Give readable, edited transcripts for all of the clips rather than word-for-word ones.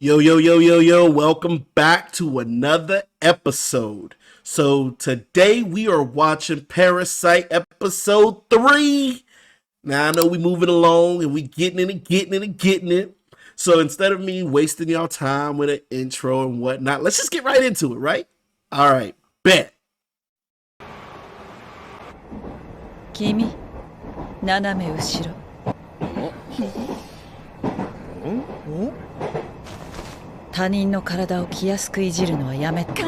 Yo, yo, yo, yo, yo, welcome back to another episode. So today we are watching Parasite episode 3. Now I know we moving along and we getting it. So instead of me wasting y'all time with an intro and whatnot, let's just get right into it, right? All right, bet. 君、斜め後ろ。他人の体を気安くいじるのはやめて。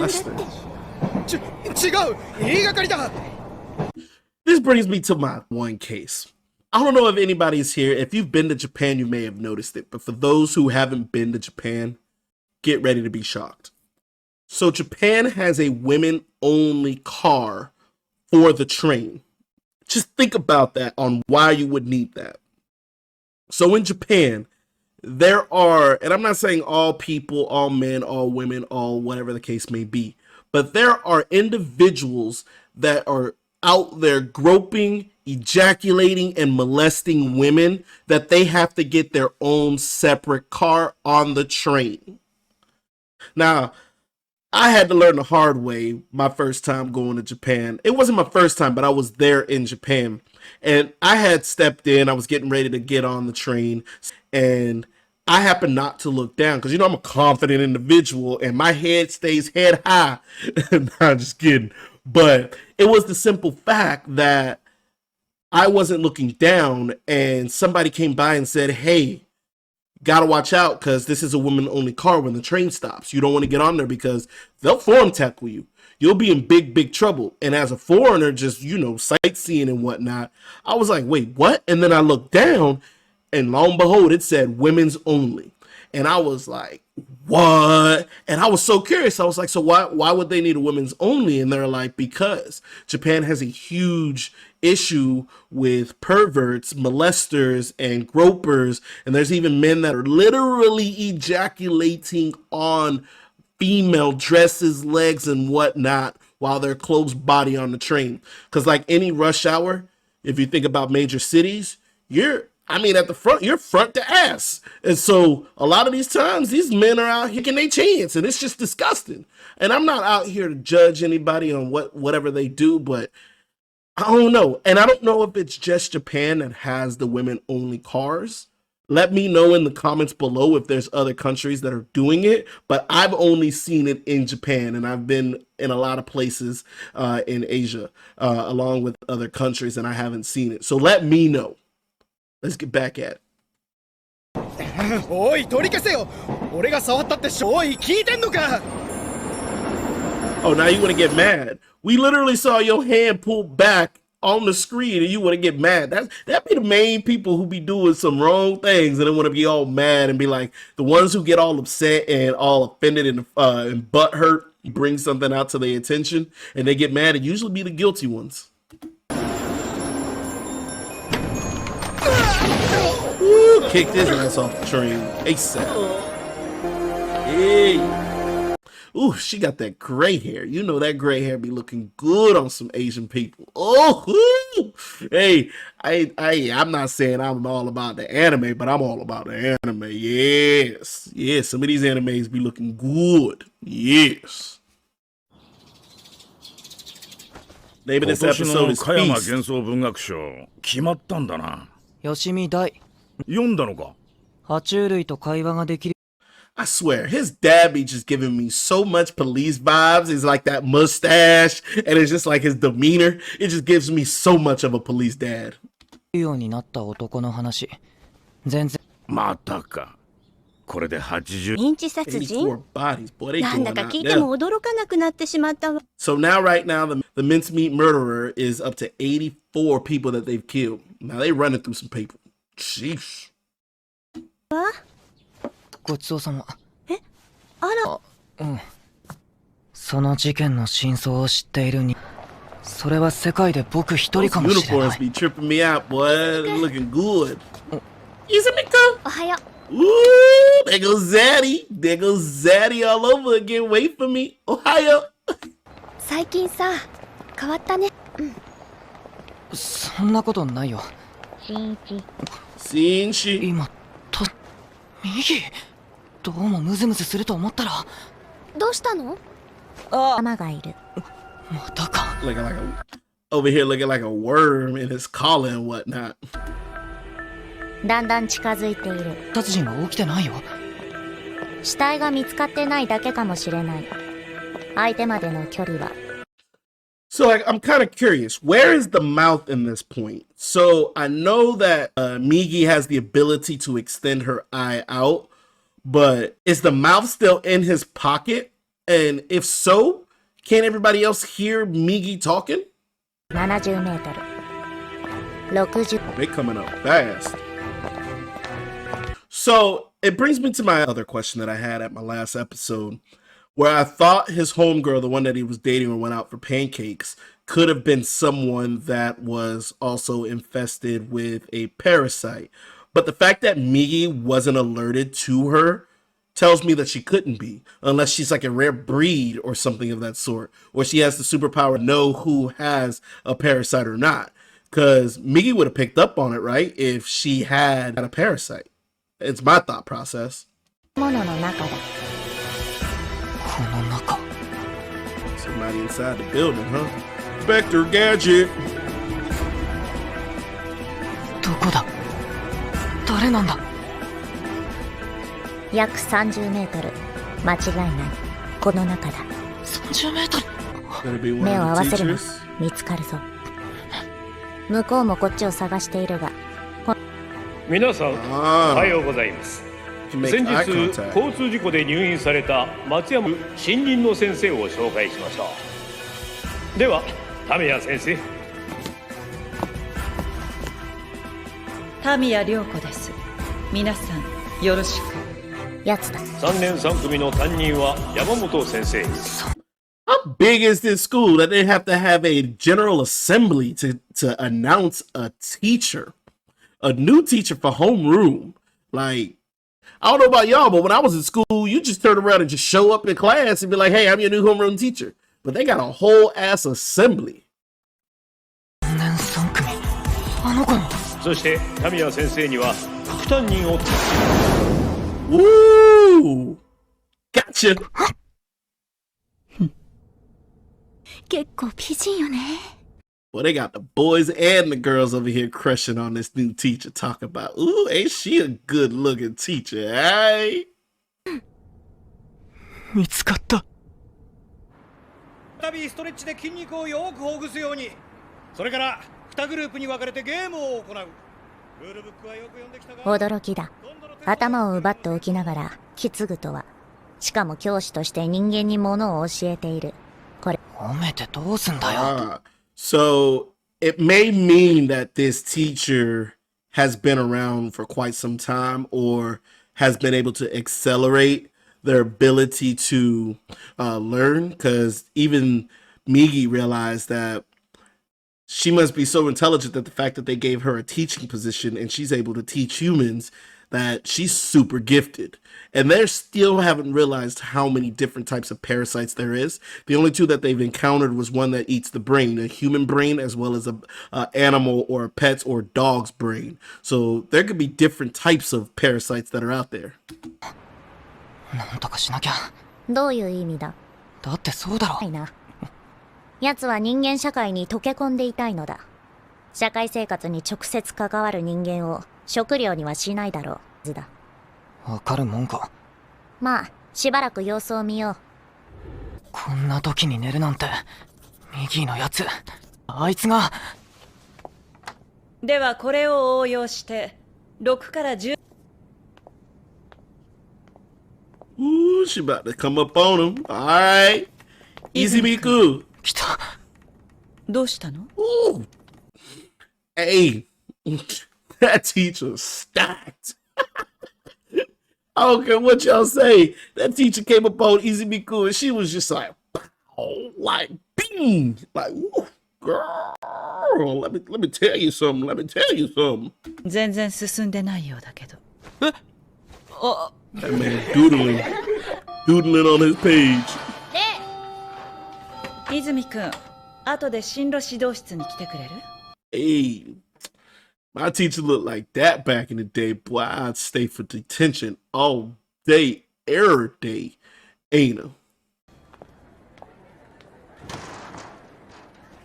This brings me to my one case. I don't know if anybody's here. If you've been to Japan, you may have noticed it. But for those who haven't been to Japan, get ready to be shocked. So Japan has a women-only car for the train. Just think about that on why you would need that. So in Japan, there are, and I'm not saying all people, all men, all women, all whatever the case may be, but there are individuals that are out there groping, ejaculating, and molesting women that they have to get their own separate car on the train. Now, I had to learn the hard way my first time going to Japan. It wasn't my first time, but I was there in Japan. And I had stepped in, I was getting ready to get on the train, and I happened not to look down because, you know, I'm a confident individual and my head stays head high. No, I'm just kidding. But it was the simple fact that I wasn't looking down and somebody came by and said, hey, gotta watch out because this is a woman-only car when the train stops. You don't want to get on there because they'll form tackle you. You'll be in big trouble. And as a foreigner, just, you know, sightseeing and whatnot, I was like, wait, what? And then I looked down and lo and behold, it said women's only. And I was like, what? And I was so curious. I was like, so why would they need a women's only? And they're like, because Japan has a huge issue with perverts, molesters, and gropers. And there's even men that are literally ejaculating on female dresses, legs, and whatnot while they're closed body on the train. Because like any rush hour, if you think about major cities, at the front, you're front to ass. And so a lot of these times, these men are out here taking their chance, and it's just disgusting. And I'm not out here to judge anybody on whatever they do, but I don't know. And I don't know if it's just Japan that has the women-only cars. Let me know in the comments below if there's other countries that are doing it, but I've only seen it in Japan, and I've been in a lot of places in Asia, along with other countries, and I haven't seen it. So let me know. Let's get back at it. Oh, now you want to get mad. We literally saw your hand pulled back on the screen and you want to get mad. That be the main people who be doing some wrong things and then want to be all mad and be like, the ones who get all upset and all offended and butt hurt, bring something out to their attention and they get mad, and usually be the guilty ones. Woo, kicked his ass off the train ASAP. Hey. Ooh, she got that gray hair. You know that gray hair be looking good on some Asian people. Oh, woo. Hey, I'm not saying I'm all about the anime, but I'm all about the anime. Yes. Yes, some of these animes be looking good. Yes. Name of this episode is Feast. よしみ大。読んだのか? 爬虫類と会話ができる。 I swear, his dad be just giving me so much police vibes. It's like that mustache, and it's just like his demeanor. It just gives me so much of a police dad. ようになった男の話。全然。またか。これで80。認知殺人 84 bodies. Boy, they なんだ going か out 聞いても there. 驚かなくなってしまったわ。 So now, right now, the mincemeat murderer is up to 84 people that they've killed. Now they running through some people. Sheesh. ごちそうさま。あら。うん。その事件の真相を知っているに。それは世界で僕一人かもしれな Uniforms い。 be tripping me out, boy. They're looking good. Izumi-kun. おはよう。 Ooh, there goes Zaddy. There goes Zaddy all over again. Wait for me. Ohio. 最近さ、変わったね。そんなことないよ。新一。Seen she. 今、右。どうもムズムズすると思ったら、どうしたの？あ、がいる。またか。 Looking like over here looking like a worm in his collar and whatnot. だんだん近づいている。殺人は起きてないよ。死体が見つかってないだけかもしれない。相手までの距離は。So like, I'm kind of curious, where is the mouth in this point? So I know that Migi has the ability to extend her eye out, but is the mouth still in his pocket? And if so, can't everybody else hear Migi talking? 70メートル。60。They coming up fast. So it brings me to my other question that I had at my last episode, where I thought his homegirl, the one that he was dating or went out for pancakes, could have been someone that was also infested with a parasite. But the fact that Migi wasn't alerted to her tells me that she couldn't be, unless she's like a rare breed or something of that sort, or she has the superpower to know who has a parasite or not. Because Migi would have picked up on it, right, if she had a parasite. It's my thought process. 物の中だ。この中。 Somebody inside the building, huh? Spectre Gadget. どこだ？誰なんだ？約30メートル。間違いない。この中だ。30メートル。 Gonna be one 目を合 of わ the せるな。 teachers. 見つかるぞ。向こうもこっちを探しているが。皆さん、お Ah, はようございます。 can make 先 eye 日 contact. 交通事故で入院された松山新任の先生を紹介しましょう。ではタミヤ先生。タミヤ涼子です。皆さんよろしく。やつだ。3年3組の担任は山本先生です。 How big is this school that they have to have a general assembly to announce a teacher, a new teacher for homeroom? Like, I don't know about y'all, but when I was in school, you just turn around and just show up in class and be like, hey, I'm your new homeroom teacher. But they got a whole ass assembly. 3年3組。あの子も。そしてタミヤ先生には副担任を。 Woo! Gotcha. 結構美人よね。 Well, they got the boys and the girls over here crushing on this new teacher, talking about, ooh, ain't she a good looking teacher, eh? 見つかった。再びストレッチで筋肉をよくほぐすように。それから2グループに分かれてゲームを行う。ルールブックはよく読んできたが。驚きだ。頭を奪っておきながら、きつぐとは。しかも教師として人間に物を教えている。これ。褒めてどうすんだよ。 Ah, so it may mean that this teacher has been around for quite some time or has been able to accelerate their ability to learn, because even Migi realized that she must be so intelligent that the fact that they gave her a teaching position and she's able to teach humans, that she's super gifted. And they still haven't realized how many different types of parasites there is. The only two that they've encountered was one that eats the brain, a human brain, as well as a animal or a pet's or dog's brain. So there could be different types of parasites that are out there. なんとかしなきゃ。どういう意味だ？だってそうだろ。ないな。奴は人間社会に溶け込んでいたいのだ。社会生活に直接関わる人間を食料にはしないだろう。図だ。わかるもんか。まあ、しばらく様子を見よう。こんな時に寝るなんて。ミギーのやつ。あいつが。ではこれを応用して6から10。 Ooh, she about to come up on him. All right. Easy Miku. 来た。どうしたの？ Ooh. Hey, that teacher's stacked. I don't care what y'all say. That teacher came up on Easy Miku and she was just like, oh, like, bing. Like, ooh, girl, let me tell you something. Let me tell you something. 全然進んでないようだけど。あ、 That man doodling on his page. 泉くん、後で進路指導室に来てくれる？ Hey, my teacher looked like that back in the day. Boy, I'd stay for detention all day, error day, ain't it?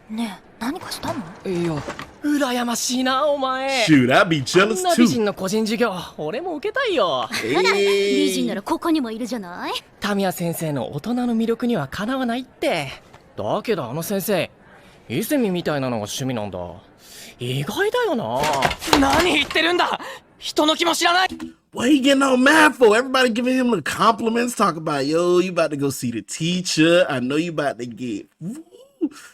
ねえ、何かしたの？いや、羨ましいなお前。 Shoot, I'd be こ jealous んな美人 too. の個人授業俺も受けたいよ。美人ならここにもいるじゃない。タミヤ先生の大人の魅力にはかなわないって。だけどあの先生泉みたいなのが趣味なんだ。意外だよな。何言ってるんだ。人の気も知らない。 What he getting all mad for? Everybody giving him the compliments, talk about, yo, you about to go see the teacher. I know you about to get, woo,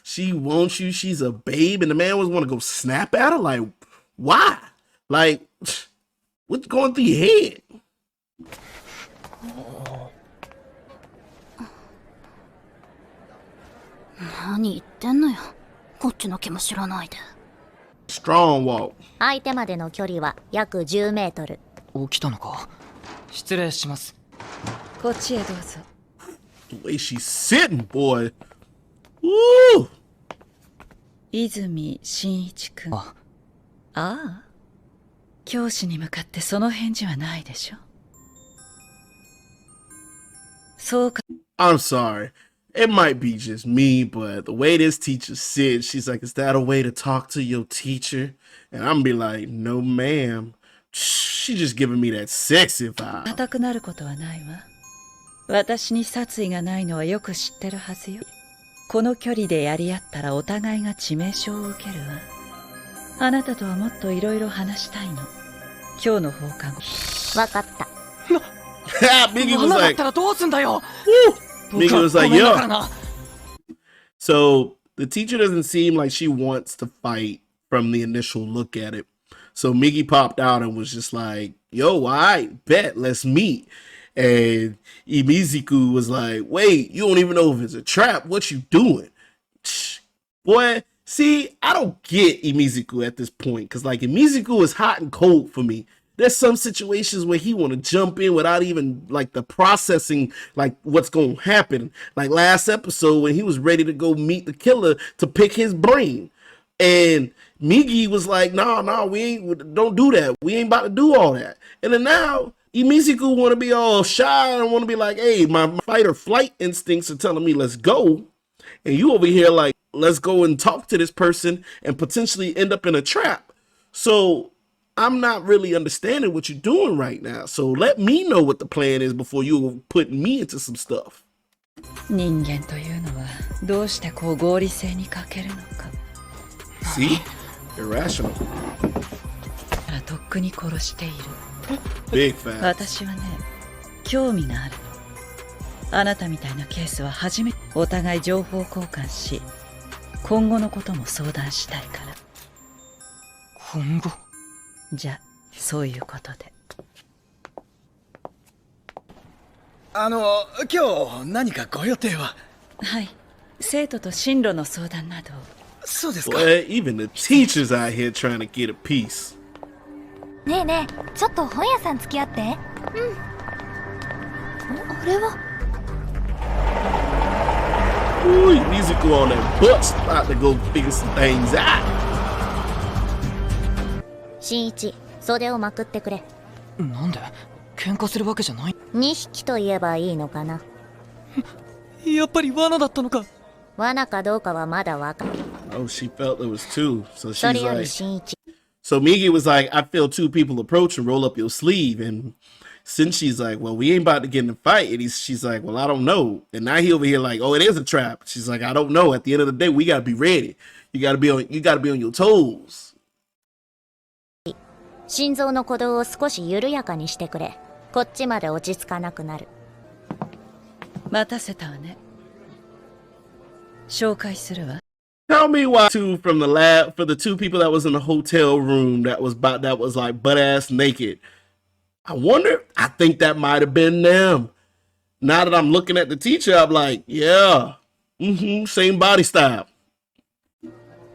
she wants you. She's a babe. And the man was want to go snap at her. Like, why? Like, what's going through your head? 何言ってんのよ。こっちの気も知らないで。Strong walk. 相手までの距離は約10メートル。起きたのか。失礼します。こっちへどうぞ。 The way she's sitting, boy. Woo! 泉真一君。あ、ああ。教師に向かってその返事はないでしょ。そうか。 I'm sorry. It might be just me, but the way this teacher sits, she's like, is that a way to talk to your teacher? And I'm be like, no, ma'am. She just giving me that sexy vibe. 硬くなることはないわ。私に殺意がないのはよく知ってるはずよ。この距離でやり合ったらお互いが致命傷を受けるわ。あなたとはもっといろいろ話したいの。今日の放課後。わかった。Migi was 罠だっ like, たらどうすんだよ。 Migi was like, ごめんだから yo. な。 So the teacher doesn't seem like she wants to fight from the initial look at it. So Migi popped out and was just like, yo, all right, bet, let's meet. And Imizuku was like, wait, you don't even know if it's a trap. What you doing? Boy, see, I don't get Imizuku at this point. Because, like, Imizuku is hot and cold for me. There's some situations where he want to jump in without even, like, the processing, like, what's going to happen. Like, last episode when he was ready to go meet the killer to pick his brain. And Migi was like, no, we ain't, don't do that. We ain't about to do all that. And then now, Imizuku want to be all shy and want to be like, hey, my fight or flight instincts are telling me let's go. And you over here like, let's go and talk to this person and potentially end up in a trap. So I'm not really understanding what you're doing right now. So let me know what the plan is before you put me into some stuff. 人間というのはどうしてこう合理性に欠けるのか。 See? Irrational. とっくに殺している。 Big facts. 私はね、興味があるの。あなたみたいなケースは初めてお互い情報交換し、今後のことも相談したいから。今後。じゃあ、そういうことで。今日何かご予定は？はい、生徒と進路の相談など。そうですか。 Boy, even the teachers out here trying to get a piece. ねえねえ、ちょっと本屋さん付き合って。うん。あれは。 Ooh, musical on that butt spot to go figure some things out. 新一、袖をまくってくれ。なんで喧嘩するわけじゃない。2匹と言えばいいのかな。やっぱり罠だったのか。罠かどうかはまだわかんない。 Oh, she felt there was two. So そ she's れより like, 新一。 so Migi was like, I feel two people approach and roll up your sleeve. And since she's like, well, we ain't about to get in a fight. And she's like, well, I don't know. And now he over here like, oh, it is a trap. She's like, I don't know. At the end of the day, we gotta be ready. You gotta be on your toes. 心臓の鼓動を少し緩やかにしてくれ。こっちまで落ち着かなくなる。待たせたわね。紹介するわ。 Tell me why two from the lab for the two people that was in the hotel room that was like butt ass naked. I wonder. I think that might have been them. Now that I'm looking at the teacher, I'm like, yeah, same body style.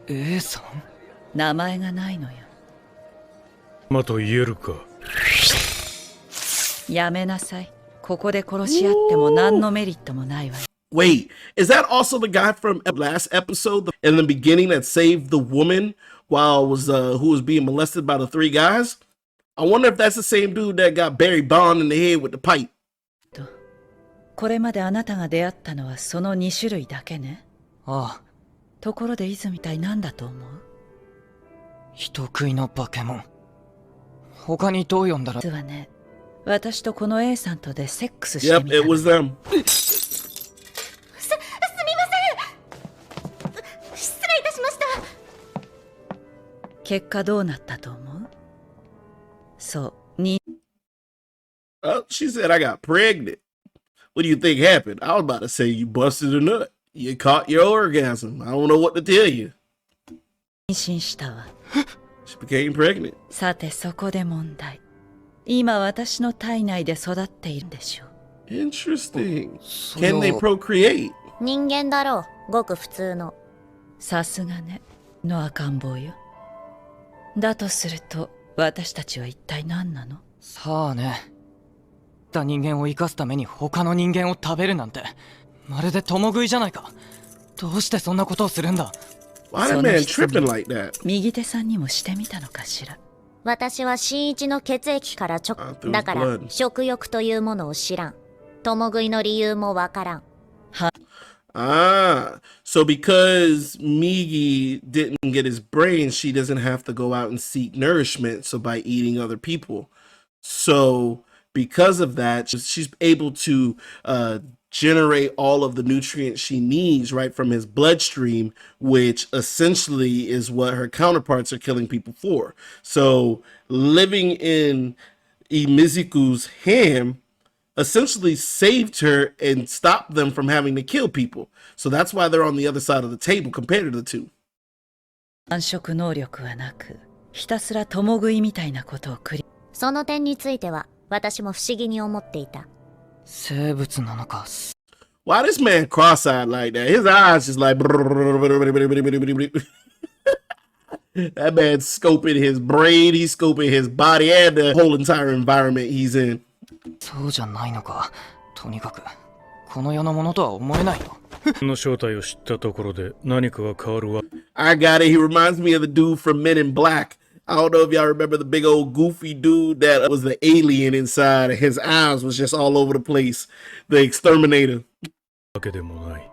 A さん。名前がないのよ。まと言えるか。やめなさい。ここで殺し合っても何のメリットもないわ。 Wait, is that also the guy from last episode in the beginning that saved the woman while was who was being molested by the three guys? I wonder if that's the same dude that got Barry Bond in the head with the pipe. これまであなたが出会ったのはその2種類だけね。ああ、ところで泉対何だと思う？人食いの化け物。他にどう呼んだら。実はね、私とこの A さんとでセックスしてみた Yep, it was them. すみません。失礼いたしました。結果どうなったと思う？そう、Oh, she said I got pregnant. What do you think happened? I was about to say you busted a nut. You caught your orgasm. I don't know what to tell you. 妊娠したわ。She became pregnant. さてそこで問題。今私の体内で育っているんでしょう。Interesting. Can they procreate? 人間だろう。ごく普通の。さすがね。の赤ん坊よ。だとすると私たちは一体何なの？さあね。人間を生かすために他の人間を食べるなんてまるで共食いじゃないか。どうしてそんなことをするんだ？ Why that man tripping like that? 右手さんにもしてみたのかしら。私は新一の血液からだから食欲というものを知らん。共食いの理由もわからん。Ah, so because Migi didn't get his brain, she doesn't have to go out and seek nourishment. So by eating other people, so because of that, she's able to generate all of the nutrients she needs right from his bloodstream, which essentially is what her counterparts are killing people for. So living in Imizuku's ham essentially saved her and stopped them from having to kill people. So that's why they're on the other side of the table compared to the two. 繁殖能力はなく、ひたすら共食いみたいなことをその点については私も不思議に思っていた。生物なのか。Why this man cross-eyed like that? His eyes just like that man's scoping his brain, he's scoping his body and the whole entire environment he's in. そうじゃないのか。とにかくこの世のものとは思えないよ。の正体を知ったところで何かが変わるわ。I got it. He reminds me of the dude from Men in Black. I don't know if y'all remember the big old goofy dude that was the alien inside. His eyes was just all over the place. The exterminator. わけでもない。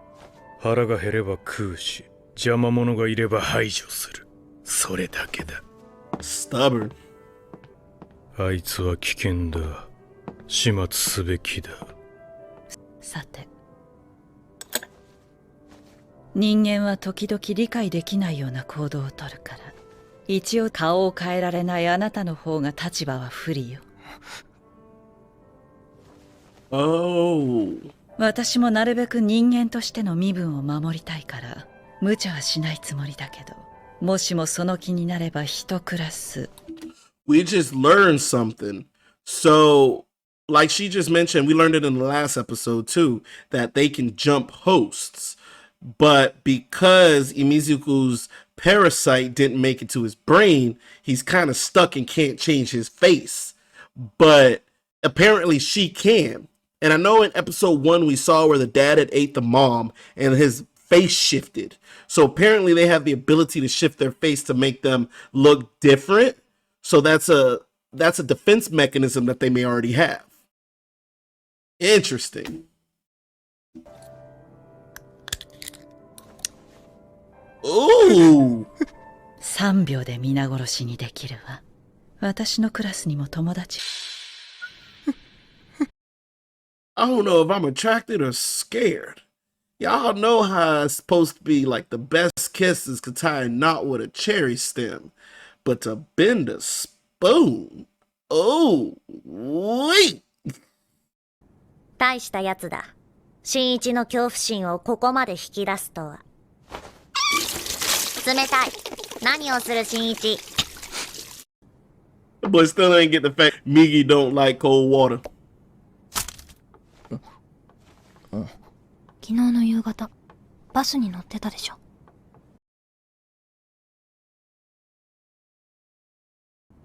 腹が減れば食うし、邪魔者がいれば排除する。それだけだ。Stubborn. あいつは危険だ。始末すべきだ。さて。人間は時々理解できないような行動をとるから。一応顔を変えられないあなたの方が立場は不利よ。Oh. 私もなるべく人間としての身分を守りたいから無茶はしないつもりだけど、もしもその気になれば一クラス。We just learned something. So, like she just mentioned, we learned it in the last episode too, that they can jump hosts. But because Imizuku's Parasite didn't make it to his brain, he's kind of stuck and can't change his face. But apparently she can. And I know in episode 1 we saw where the dad had ate the mom and his face shifted. So apparently they have the ability to shift their face to make them look different. So that's a defense mechanism that they may already have. Interesting. Ooh. 3秒で皆殺しにできるわ。私のクラスにも友達。I don't know if I'm attracted or scared. Y'all know how it's supposed to be like the best kisses could tie a knot with a cherry stem. But to bend a spoon? Oh, wait. 大したやつだ。新一の恐怖心をここまで引き出すとは。冷たい。何をする新一。 But still ain't get the fact Migi don't like cold water. 昨日の夕方バスに乗ってたでしょ。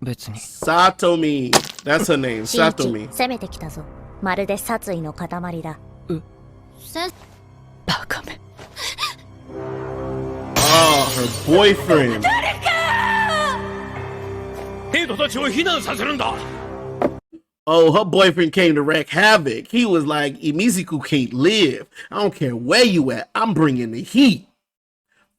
別に。Satomi. That's her name. 新一 Satomi. 攻めてきたぞ。まるで殺意の塊だ。バカめ。Oh, her boyfriend. 生徒たちを避難させるんだ。Oh, her boyfriend came to wreak havoc. He was like, Imizuku can't live. I don't care where you at. I'm bringing the heat.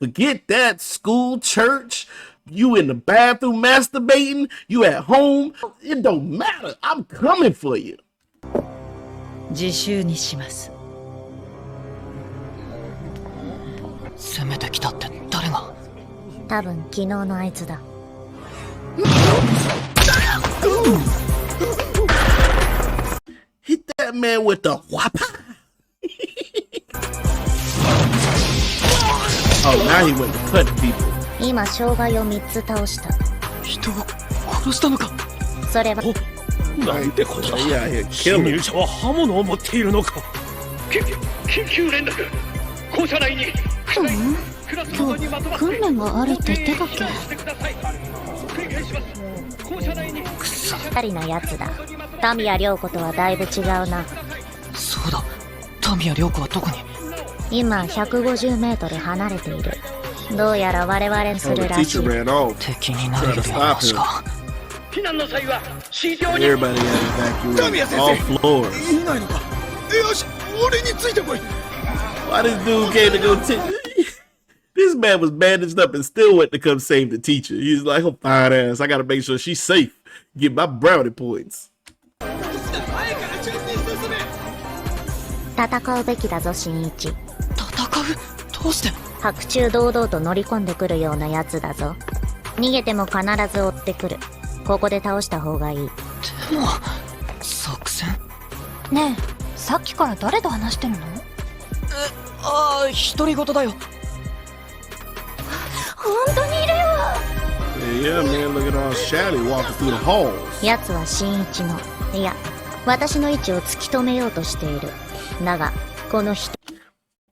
Forget that school, church. You in the bathroom masturbating. You at home. It don't matter. I'm coming for you. 自習にします。攻めてきたって誰が？多分昨日のあいつだ。Hit that man with the whopper. Oh, now he went to cut people. 今障害を3つ倒した。人を殺したのか？それはなんてことだ。 Yeah, 侵 kill 入 him. 者は刃物を持っているのか。緊急連絡。校舎内にクラスごとにまとまって訓練があるって言ってたっけ？してください。繰り返します。校舎内にくそったりなやつだ。タミヤ涼子とはだいぶ違うな。そうだ。タミヤ涼子はどこに？今150メートル離れている。どうやら我々にす Oh, the るらし teacher い。 ran off. 敵になれ Trying る to ような stop し him. か。避難の際は市場に。 Everybody got evacuated. All floors. いないのか。よし、俺についてこい。 Why this dude came to go This man was bandaged up and still went to come save the teacher. He's like, oh, fine ass. I gotta make sure she's safe. Get my brownie points. 戦うべきだぞ新一。戦う？どうして？白昼堂々と乗り込んでくるようなやつだぞ。逃げても必ず追ってくる。ここで倒した方がいい。でも作戦？ねえ、さっきから誰と話してるの？ああ、独り言だよ。本当にいるよ。 Yeah, man, look at all Shally walking through the halls. やつは新一の、いや、私の位置を突き止めようとしている。だが、この人。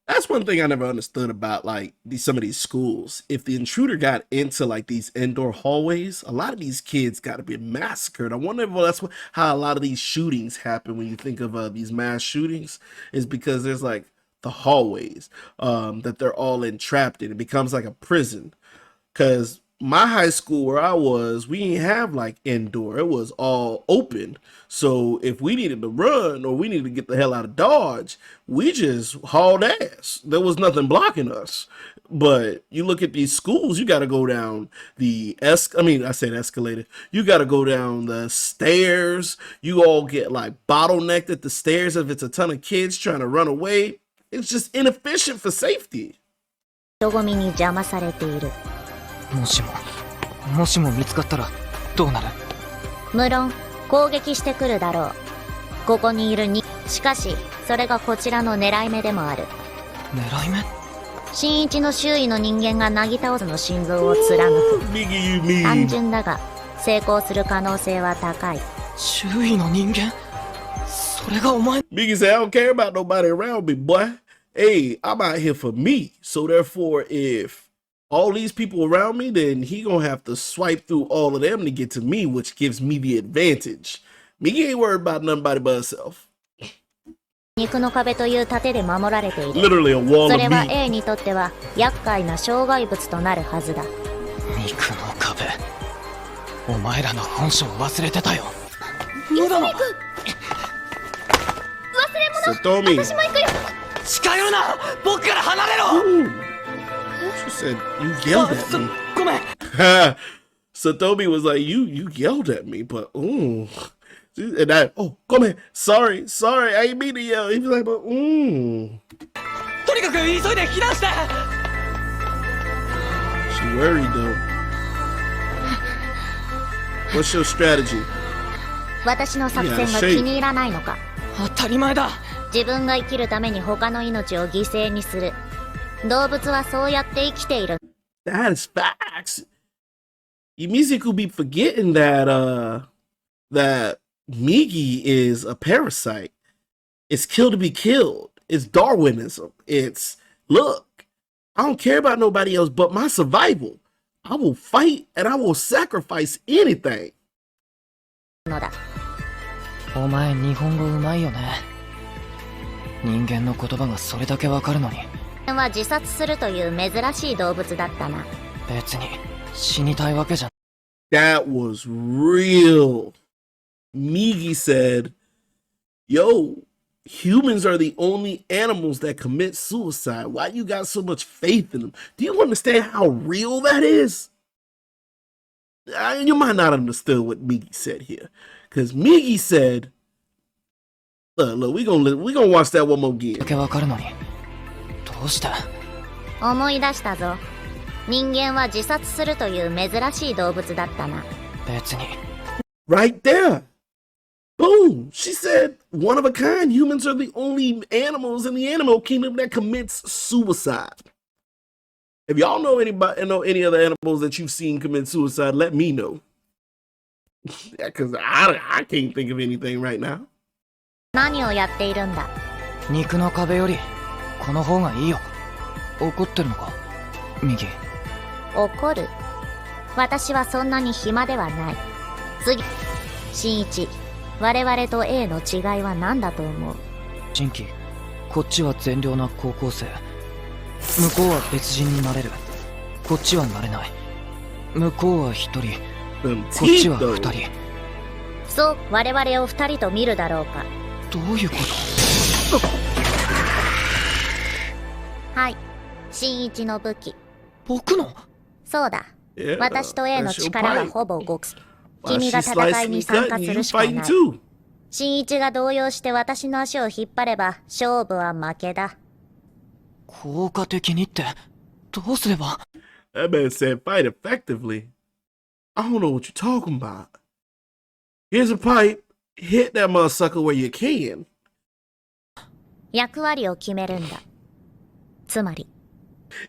That's one thing I never understood about like some of these schools. If the intruder got into like these indoor hallways, a lot of these kids got to be massacred. I wonder if that's how a lot of these shootings happen when you think of these mass shootings, is because there's like the hallways that they're all entrapped in. It becomes like a prison. Because my high school where I was, we didn't have like indoor. It was all open. So if we needed to run or we needed to get the hell out of Dodge, we just hauled ass. There was nothing blocking us. But you look at these schools, you got to go down the I said escalator. You got to go down the stairs. You all get like bottlenecked at the stairs if it's a ton of kids trying to run away. It's just inefficient for safety. 人混みに邪魔されている。もしも見つかったらどうなる？無論攻撃してくるだろう。ここにいるに、しかしそれがこちらの狙い目でもある。狙い目？新一の周囲の人間がなぎ倒すの心臓を貫く。単純だが成功する可能性は高い。周囲の人間？それがお前。 Migi said, I don't care about nobody around me, boy. Hey, I'm out here for me. So therefore, if all these people around me, then he gonna have to swipe through all of them to get to me, which gives me the advantage. Migi ain't worried about nobody but herself. 肉の壁という盾で守られている。 Literally a wall そ of れは meat. A にとっては厄介な障害物となるはずだ。肉の壁。お前らの本性を忘れてたよ。無駄な。忘れ物。 Satomi. 私も行くよ。近寄るな。僕から離れろ。 She said, you yelled at me. ごめん。Satomi was like, you yelled at me, but ooh. And I, oh, come here. Sorry, I ain't mean to yell. He was like, but とにかく急いで避難して。 She worried though. What's your strategy? 私の作戦が気に入らないのか。当たり前だ。自分が生きるために他の命を犠牲にする。動物はそうやって生きている。 That is facts. Imizuku be forgetting that that Migi is a parasite. It's kill to be killed. It's Darwinism. It's look, I don't care about nobody else but my survival. I will fight and I will sacrifice anything. のだ。お前日本語うまいよね。人間の言葉がそれだけわかるのに。は自殺するという珍しい動物だったな。別に死にたいわけじゃ。 That was real. Migi said, yo, humans are the only animals that commit suicide. Why you got so much faith in them? Do you understand how real that is? You might not understand what Migi said here. Because Migi said, look, we gonna watch that one more again. わかるのにどうして思い出したぞ。人間は自殺するという珍しい動物だったな。別に Right there. Boom. She said, one of a kind. Humans are the only animals in the animal kingdom that commits suicide. If y'all know any other animals that you've seen commit suicide, let me know. Because I can't think of anything right now. 何をやっているんだ。肉の壁よりこの方がいいよ。怒ってるのかミギ。怒る？私はそんなに暇ではない。次、新一。我々と A の違いは何だと思う？新規、こっちは善良な高校生。向こうは別人になれる。こっちはなれない。向こうは一人、こっちは二人。そう、我々を二人と見るだろうか。どういうこと？はい、新一の武器。僕の？そうだ。Yeah, 私と A の力はほぼ互角。君が戦いに参加するしかない。新一が動揺して私の足を引っ張れば勝負は負けだ。効果的にってどうすれば？ That man said fight effectively. I don't know what you're talking about. Here's a pipe. Hit that motherfucker where you can. 役割を決めるんだ。つまり。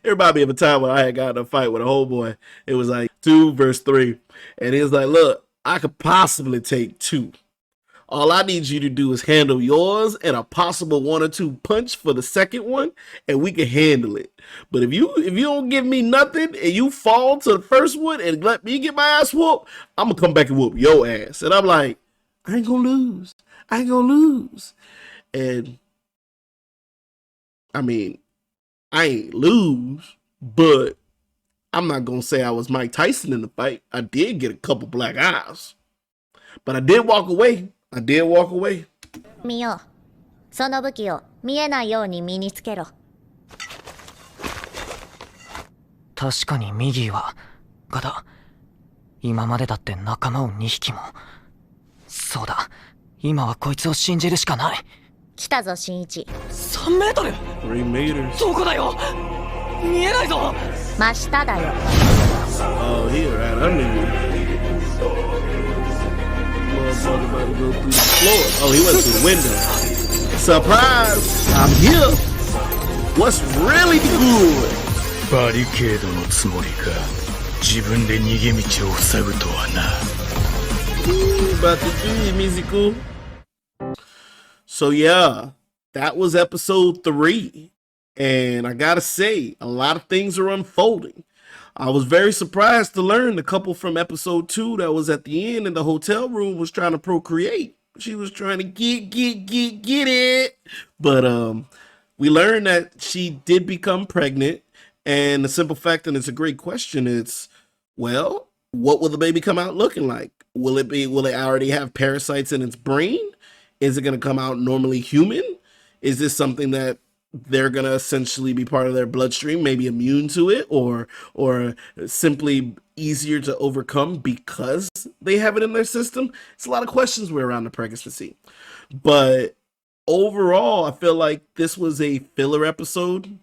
It reminded me of a time when I had gotten a fight with a homeboy. It was like 2 versus 3. And he was like, look, I could possibly take 2. All I need you to do is handle yours and a possible 1 or 2 punch for the second one, and we can handle it. But if you don't give me nothing and you fall to the first one and let me get my ass whooped, I'm gonna come back and whoop your ass. And I'm like, I ain't gonna lose. I ain't gonna lose. And I mean, I ain't lose, but I'm not gonna say I was Mike Tyson in the fight. I did get a couple black eyes, but I did walk away. 見よう。その武器を見えないように身につけろ。確かにミギーはガダ。今までだって仲間を2匹も。そうだ。今はこいつを信じるしかない。来たぞ新一。3メートル。3 meters。どこだよ。見えないぞ。真下だよ。Oh, he right under you. Motherfucker about to go through the floor. Oh, he went through the window. Surprise! I'm here. What's really good? バリケードのつもりか。自分で逃げ道を塞ぐとはな。About to do musical. So yeah, that was episode 3. And I gotta say, a lot of things are unfolding. I was very surprised to learn the couple from episode 2 that was at the end in the hotel room was trying to procreate. She was trying to get it. But we learned that she did become pregnant. And the simple fact, and it's a great question, it's, well, what will the baby come out looking like? Will it already have parasites in its brain? Is it going to come out normally human? Is this something that they're going to essentially be part of their bloodstream, maybe immune to it, or simply easier to overcome because they have it in their system? It's a lot of questions we're around the pregnancy. But overall, I feel like this was a filler episode.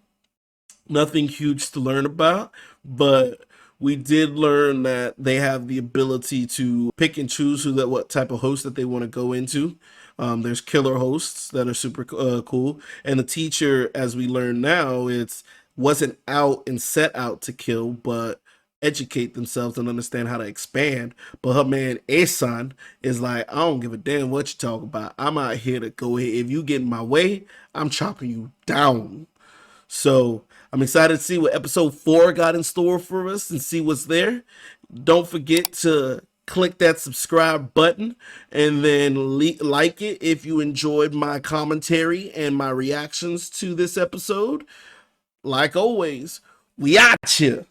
Nothing huge to learn about, but we did learn that they have the ability to pick and choose what type of host that they want to go into. There's killer hosts that are super cool. And the teacher, as we learn now, wasn't out and set out to kill, but educate themselves and understand how to expand. But her man, Asan, is like, I don't give a damn what you talk about. I'm out here to go ahead. If you get in my way, I'm chopping you down. So I'm excited to see what episode 4 got in store for us and see what's there. Don't forget to click that subscribe button and then like it if you enjoyed my commentary and my reactions to this episode. Like always, we out here.